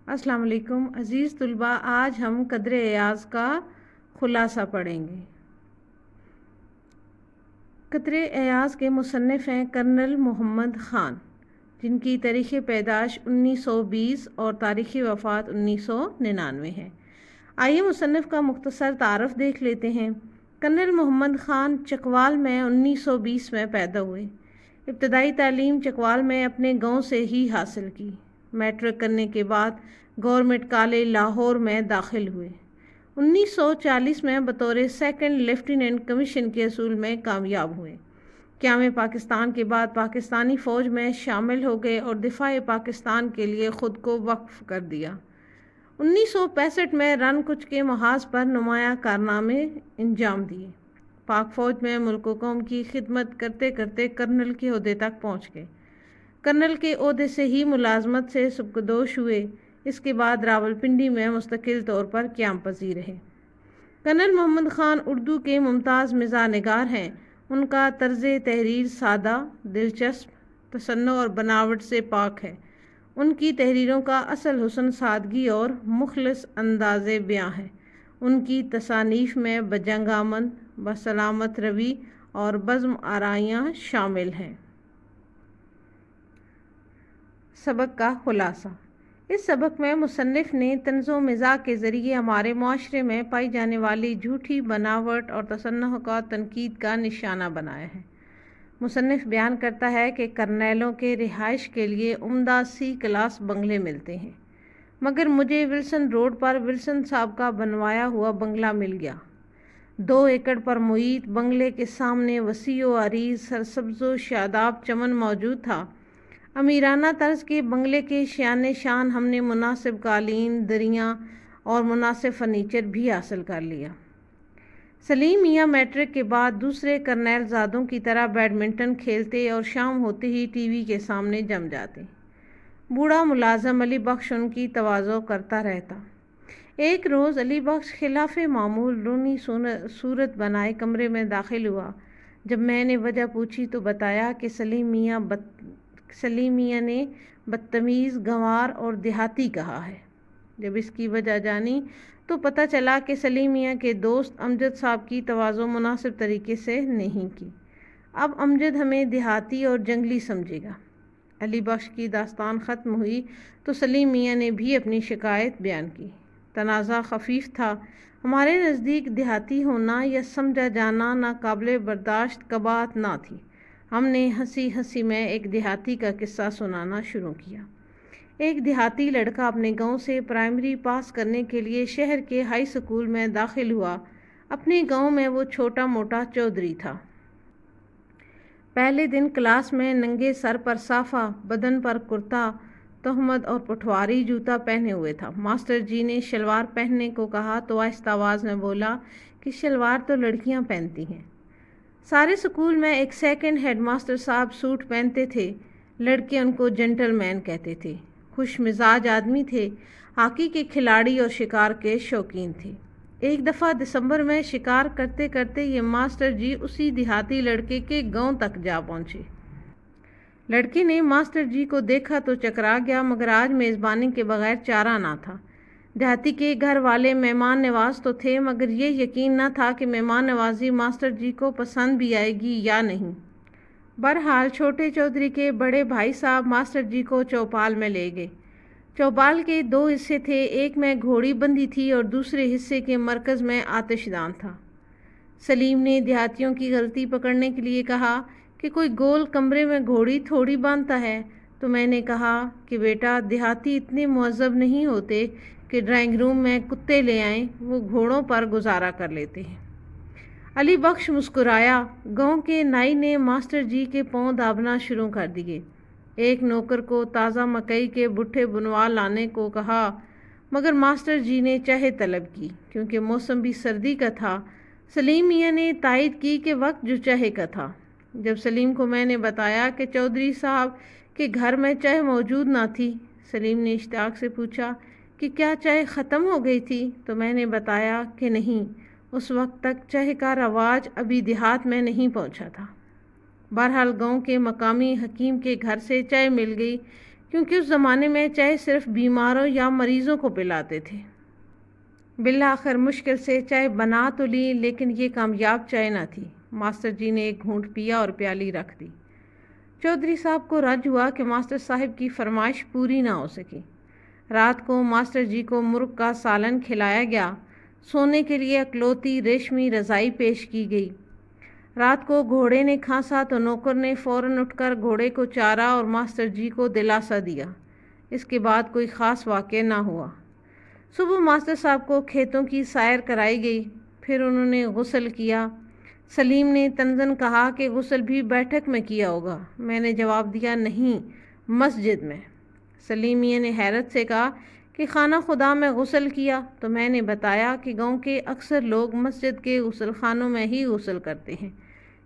السلام علیکم عزیز طلباء، آج ہم قدر ایاز کا خلاصہ پڑھیں گے۔ قدر ایاز کے مصنف ہیں کرنل محمد خان، جن کی تاریخ پیدائش 1920 اور تاریخ وفات 1999 ہے۔ آئیے مصنف کا مختصر تعارف دیکھ لیتے ہیں۔ کرنل محمد خان چکوال میں 1920 میں پیدا ہوئے۔ ابتدائی تعلیم چکوال میں اپنے گاؤں سے ہی حاصل کی۔ میٹرک کرنے کے بعد گورنمنٹ کالج لاہور میں داخل ہوئے۔ 1940 میں بطور سیکنڈ لیفٹیننٹ کمیشن کے حصول میں کامیاب ہوئے۔ قیام پاکستان کے بعد پاکستانی فوج میں شامل ہو گئے اور دفاع پاکستان کے لیے خود کو وقف کر دیا۔ 1965 میں رن کچ کے محاذ پر نمایاں کارنامے انجام دیے۔ پاک فوج میں ملک و قوم کی خدمت کرتے کرتے کرنل کے عہدے تک پہنچ گئے۔ کرنل کے عہدے سے ہی ملازمت سے سبکدوش ہوئے۔ اس کے بعد راولپنڈی میں مستقل طور پر قیام پذیر رہے۔ کرنل محمد خان اردو کے ممتاز مزاح نگار ہیں۔ ان کا طرز تحریر سادہ، دلچسپ، تصنع اور بناوٹ سے پاک ہے۔ ان کی تحریروں کا اصل حسن سادگی اور مخلص انداز بیاں ہے۔ ان کی تصانیف میں بجنگ آمد، بسلامت روی اور بزم آرائیاں شامل ہیں۔ سبق کا خلاصہ۔ اس سبق میں مصنف نے طنز و مزاح کے ذریعے ہمارے معاشرے میں پائی جانے والی جھوٹی بناوٹ اور تصنع کا تنقید کا نشانہ بنایا ہے۔ مصنف بیان کرتا ہے کہ کرنیلوں کے رہائش کے لیے عمدہ سی کلاس بنگلے ملتے ہیں، مگر مجھے ولسن روڈ پر ولسن صاحب کا بنوایا ہوا بنگلہ مل گیا۔ 2 ایکڑ پر محیط بنگلے کے سامنے وسیع و عریض سرسبز و شاداب چمن موجود تھا۔ امیرانہ طرز کے بنگلے کے شان شان ہم نے مناسب قالین، دریاں اور مناسب فرنیچر بھی حاصل کر لیا۔ سلیم میاں میٹرک کے بعد دوسرے کرنیل زادوں کی طرح بیڈمنٹن کھیلتے اور شام ہوتے ہی ٹی وی کے سامنے جم جاتے۔ بوڑھا ملازم علی بخش ان کی تواضع کرتا رہتا۔ ایک روز علی بخش خلاف معمول رونی صورت بنائے کمرے میں داخل ہوا۔ جب میں نے وجہ پوچھی تو بتایا کہ سلیم میاں نے بدتمیز، گنوار اور دیہاتی کہا ہے۔ جب اس کی وجہ جانی تو پتہ چلا کہ سلیم میاں کے دوست امجد صاحب کی تواضع مناسب طریقے سے نہیں کی۔ اب امجد ہمیں دیہاتی اور جنگلی سمجھے گا۔ علی بخش کی داستان ختم ہوئی تو سلیم میاں نے بھی اپنی شکایت بیان کی۔ تنازع خفیف تھا۔ ہمارے نزدیک دیہاتی ہونا یا سمجھا جانا ناقابل برداشت قباحت نہ تھی۔ ہم نے ہنسی ہنسی میں ایک دیہاتی کا قصہ سنانا شروع کیا۔ ایک دیہاتی لڑکا اپنے گاؤں سے پرائمری پاس کرنے کے لیے شہر کے ہائی اسکول میں داخل ہوا۔ اپنے گاؤں میں وہ چھوٹا موٹا چودھری تھا۔ پہلے دن کلاس میں ننگے سر پر صافہ، بدن پر کرتا، تہمد اور پٹواری جوتا پہنے ہوئے تھا۔ ماسٹر جی نے شلوار پہننے کو کہا تو آہستہ آواز میں بولا کہ شلوار تو لڑکیاں پہنتی ہیں۔ سارے اسکول میں ایک سیکنڈ ہیڈ ماسٹر صاحب سوٹ پہنتے تھے۔ لڑکے ان کو جنٹل مین کہتے تھے۔ خوش مزاج آدمی تھے، ہاکی کے کھلاڑی اور شکار کے شوقین تھے۔ ایک دفعہ دسمبر میں شکار کرتے کرتے یہ ماسٹر جی اسی دیہاتی لڑکے کے گاؤں تک جا پہنچے۔ لڑکے نے ماسٹر جی کو دیکھا تو چکرا گیا، مگر آج میزبانی کے بغیر چارہ نہ تھا۔ دیہاتی کے گھر والے مہمان نواز تو تھے، مگر یہ یقین نہ تھا کہ مہمان نوازی ماسٹر جی کو پسند بھی آئے گی یا نہیں۔ بہرحال چھوٹے چودھری کے بڑے بھائی صاحب ماسٹر جی کو چوپال میں لے گئے۔ چوپال کے 2 حصے تھے، ایک میں گھوڑی بندھی تھی اور دوسرے حصے کے مرکز میں آتش دان تھا۔ سلیم نے دیہاتیوں کی غلطی پکڑنے کے لیے کہا کہ کوئی گول کمرے میں گھوڑی تھوڑی باندھتا ہے، تو میں نے کہا کہ بیٹا دیہاتی اتنے مہذب نہیں ہوتے کہ ڈرائنگ روم میں کتے لے آئیں، وہ گھوڑوں پر گزارا کر لیتے ہیں۔ علی بخش مسکرایا۔ گاؤں کے نائی نے ماسٹر جی کے پاؤں دابنا شروع کر دیے۔ ایک نوکر کو تازہ مکئی کے بٹھے بنوا لانے کو کہا، مگر ماسٹر جی نے چاہے طلب کی، کیونکہ موسم بھی سردی کا تھا۔ سلیم میاں نے تائید کی کہ وقت جو چاہے کا تھا۔ جب سلیم کو میں نے بتایا کہ چودھری صاحب کے گھر میں چائے موجود نہ تھی، سلیم نے اشتیاق سے پوچھا کہ کیا چائے ختم ہو گئی تھی، تو میں نے بتایا کہ نہیں، اس وقت تک چائے کا رواج ابھی دیہات میں نہیں پہنچا تھا۔ بہرحال گاؤں کے مقامی حکیم کے گھر سے چائے مل گئی، کیونکہ اس زمانے میں چائے صرف بیماروں یا مریضوں کو پلاتے تھے۔ بالآخر مشکل سے چائے بنا تو لی، لیکن یہ کامیاب چائے نہ تھی۔ ماسٹر جی نے ایک گھونٹ پیا اور پیالی رکھ دی۔ چودھری صاحب کو رنج ہوا کہ ماسٹر صاحب کی فرمائش پوری نہ ہو سکی۔ رات کو ماسٹر جی کو مرغ کا سالن کھلایا گیا۔ سونے کے لیے اکلوتی ریشمی رضائی پیش کی گئی۔ رات کو گھوڑے نے کھانسا تو نوکر نے فوراً اٹھ کر گھوڑے کو چارا اور ماسٹر جی کو دلاسا دیا۔ اس کے بعد کوئی خاص واقعہ نہ ہوا۔ صبح ماسٹر صاحب کو کھیتوں کی سیر کرائی گئی، پھر انہوں نے غسل کیا۔ سلیم نے تنزن کہا کہ غسل بھی بیٹھک میں کیا ہوگا۔ میں نے جواب دیا نہیں، مسجد میں۔ سلیم میاں نے حیرت سے کہا کہ خانہ خدا میں غسل کیا؟ تو میں نے بتایا کہ گاؤں کے اکثر لوگ مسجد کے غسل خانوں میں ہی غسل کرتے ہیں،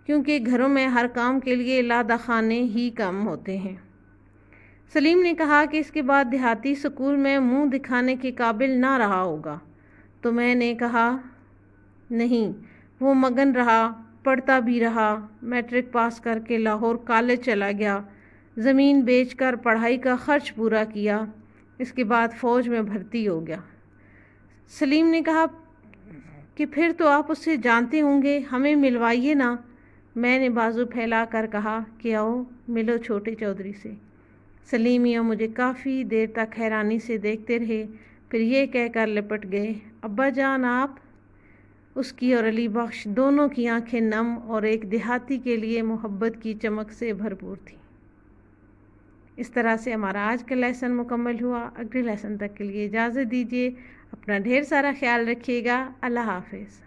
کیونکہ گھروں میں ہر کام کے لیے لادہ خانے ہی کم ہوتے ہیں۔ سلیم نے کہا کہ اس کے بعد دیہاتی سکول میں منہ دکھانے کے قابل نہ رہا ہوگا۔ تو میں نے کہا نہیں، وہ مگن رہا، پڑھتا بھی رہا، میٹرک پاس کر کے لاہور کالج چلا گیا، زمین بیچ کر پڑھائی کا خرچ پورا کیا، اس کے بعد فوج میں بھرتی ہو گیا۔ سلیم نے کہا کہ پھر تو آپ اس سے جانتے ہوں گے، ہمیں ملوائیے نا۔ میں نے بازو پھیلا کر کہا کہ آؤ ملو چھوٹے چودھری سے۔ سلیم میاں مجھے کافی دیر تک حیرانی سے دیکھتے رہے، پھر یہ کہہ کر لپٹ گئے، ابا جان آپ؟ اس کی اور علی بخش دونوں کی آنکھیں نم اور ایک دیہاتی کے لیے محبت کی چمک سے بھرپور تھیں۔ اس طرح سے ہمارا آج کا لیسن مکمل ہوا۔ اگلے لیسن تک کے لیے اجازت دیجیے۔ اپنا ڈھیر سارا خیال رکھیے گا۔ اللہ حافظ۔